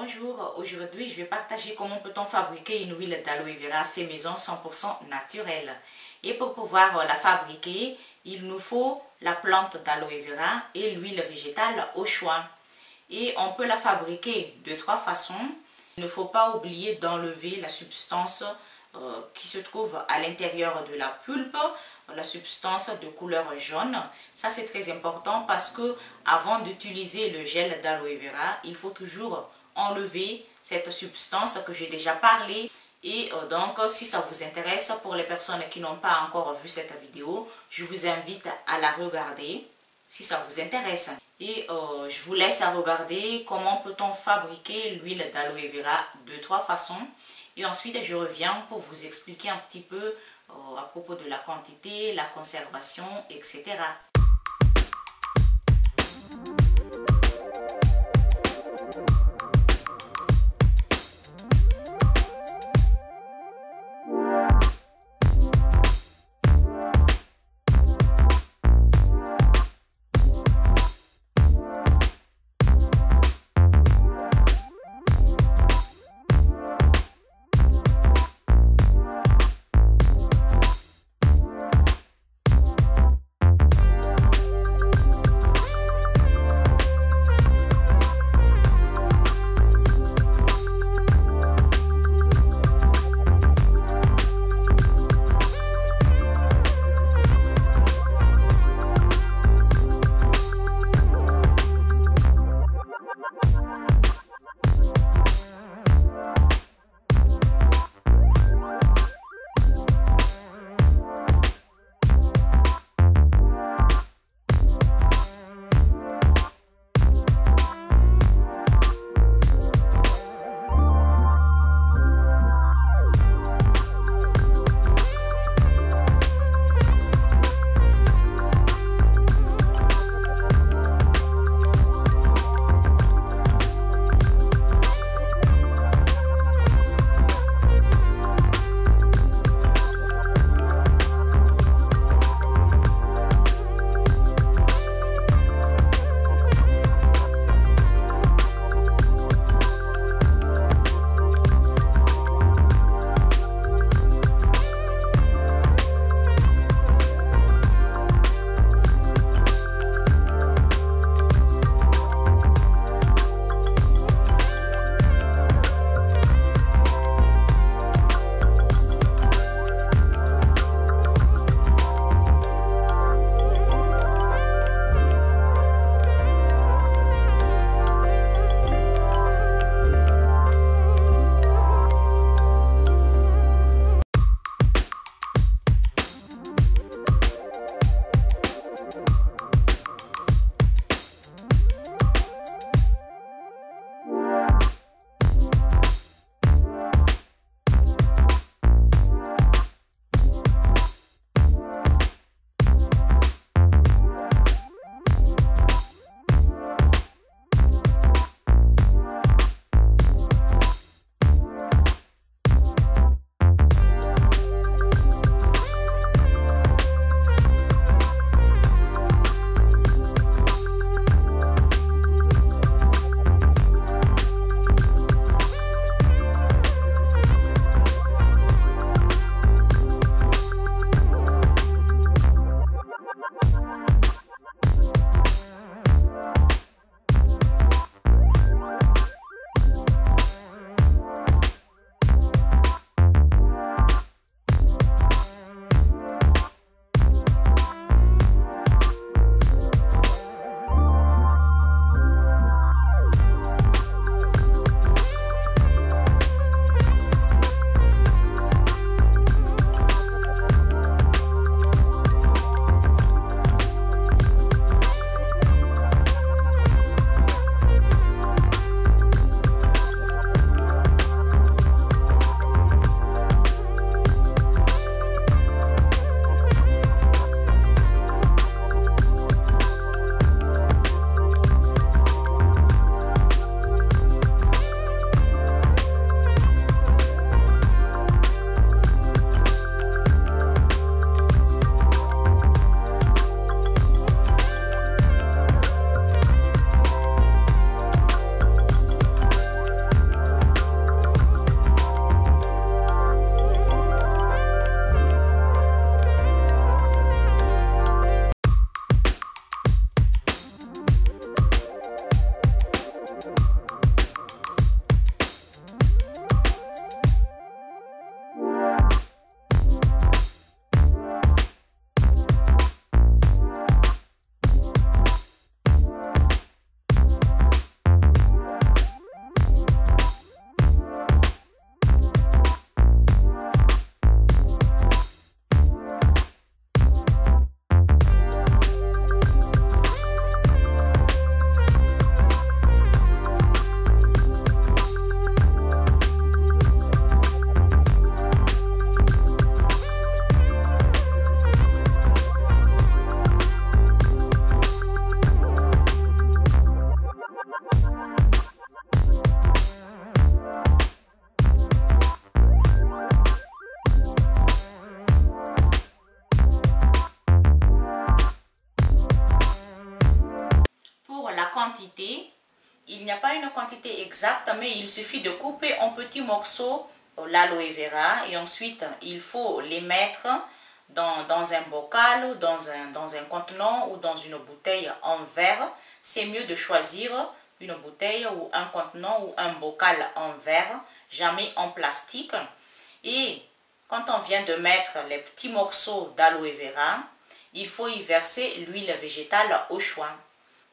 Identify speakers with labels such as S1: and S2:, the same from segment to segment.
S1: Bonjour, aujourd'hui je vais partager comment peut-on fabriquer une huile d'aloe vera fait maison 100% naturelle. Et pour pouvoir la fabriquer, il nous faut la plante d'aloe vera et l'huile végétale au choix. Et on peut la fabriquer de trois façons. Il ne faut pas oublier d'enlever la substance qui se trouve à l'intérieur de la pulpe, la substance de couleur jaune. Ça c'est très important parce que avant d'utiliser le gel d'aloe vera, il faut toujours enlever cette substance que j'ai déjà parlé. Et donc si ça vous intéresse, pour les personnes qui n'ont pas encore vu cette vidéo, je vous invite à la regarder si ça vous intéresse. Et je vous laisse à regarder comment peut-on fabriquer l'huile d'aloe vera de trois façons. Et ensuite je reviens pour vous expliquer un petit peu à propos de la quantité, la conservation, etc. quantité, il n'y a pas une quantité exacte, mais il suffit de couper en petits morceaux l'aloe vera et ensuite il faut les mettre dans un bocal ou dans un contenant ou dans une bouteille en verre. C'est mieux de choisir une bouteille ou un contenant ou un bocal en verre, jamais en plastique. Et quand on vient de mettre les petits morceaux d'aloe vera, il faut y verser l'huile végétale au choix.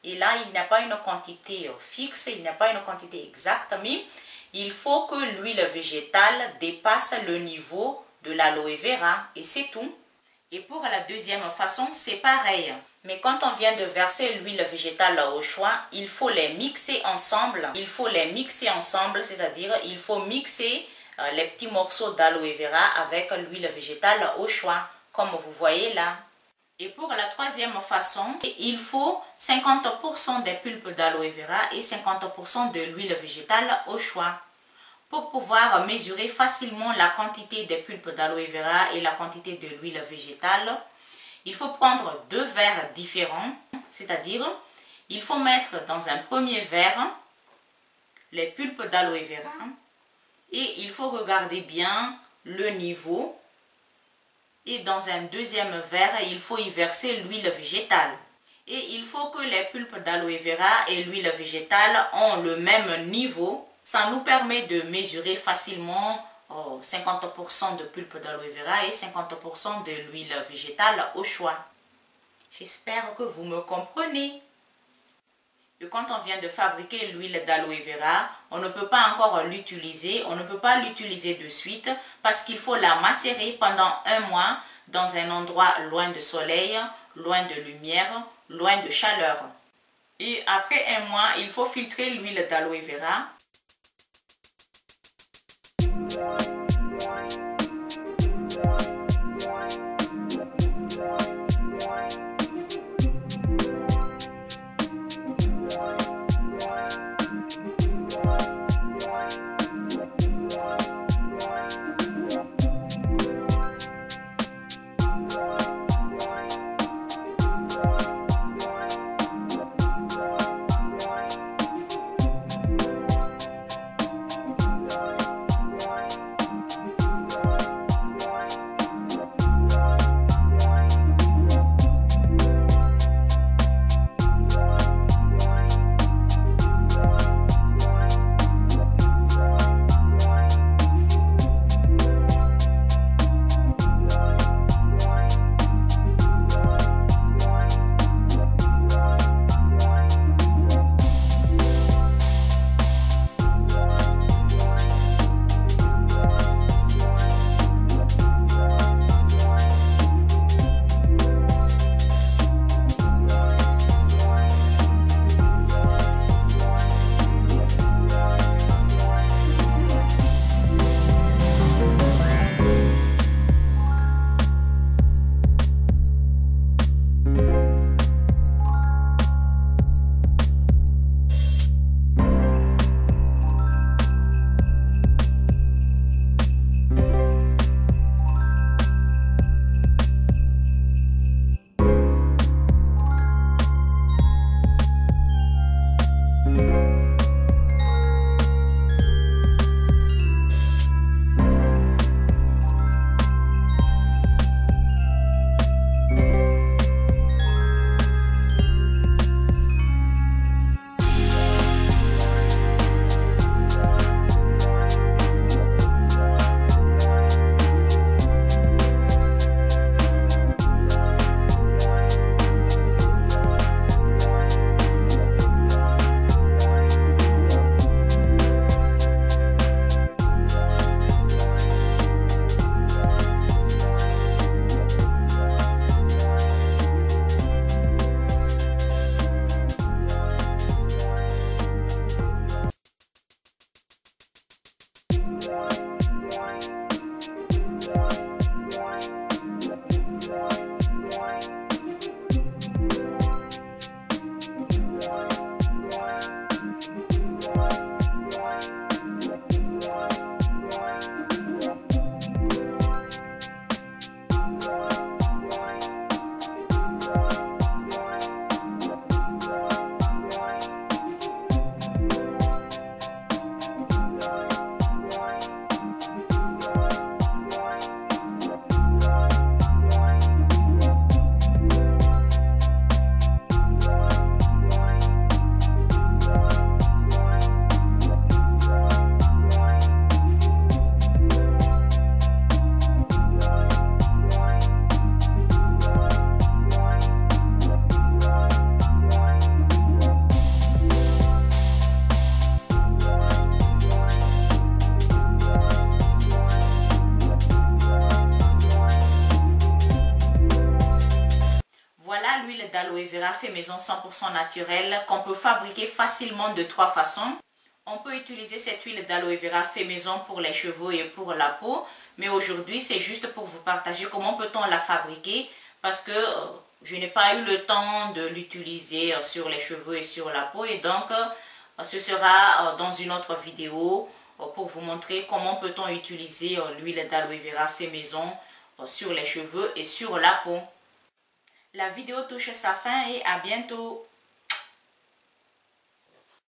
S1: Et là, il n'y a pas une quantité fixe, il n'y a pas une quantité exacte, mais il faut que l'huile végétale dépasse le niveau de l'aloe vera et c'est tout. Et pour la deuxième façon, c'est pareil. Mais quand on vient de verser l'huile végétale au choix, il faut les mixer ensemble. Il faut les mixer ensemble, c'est-à-dire il faut mixer les petits morceaux d'aloe vera avec l'huile végétale au choix, comme vous voyez là. Et pour la troisième façon, il faut 50% des pulpes d'aloe vera et 50% de l'huile végétale au choix. Pour pouvoir mesurer facilement la quantité des pulpes d'aloe vera et la quantité de l'huile végétale, il faut prendre deux verres différents, c'est-à-dire il faut mettre dans un premier verre les pulpes d'aloe vera et il faut regarder bien le niveau. Et dans un deuxième verre, il faut y verser l'huile végétale. Et il faut que les pulpes d'aloe vera et l'huile végétale ont le même niveau. Ça nous permet de mesurer facilement 50% de pulpe d'aloe vera et 50% de l'huile végétale au choix. J'espère que vous me comprenez. Et quand on vient de fabriquer l'huile d'aloe vera, on ne peut pas encore l'utiliser, on ne peut pas l'utiliser de suite parce qu'il faut la macérer pendant un mois dans un endroit loin de soleil, loin de lumière, loin de chaleur. Et après un mois, il faut filtrer l'huile d'aloe vera. voilà l'huile d'aloe vera fait maison 100% naturelle qu'on peut fabriquer facilement de 3 façons. On peut utiliser cette huile d'aloe vera fait maison pour les cheveux et pour la peau. Mais aujourd'hui, c'est juste pour vous partager comment peut-on la fabriquer parce que je n'ai pas eu le temps de l'utiliser sur les cheveux et sur la peau. Et donc, ce sera dans une autre vidéo pour vous montrer comment peut-on utiliser l'huile d'aloe vera fait maison sur les cheveux et sur la peau. La vidéo touche sa fin et à bientôt.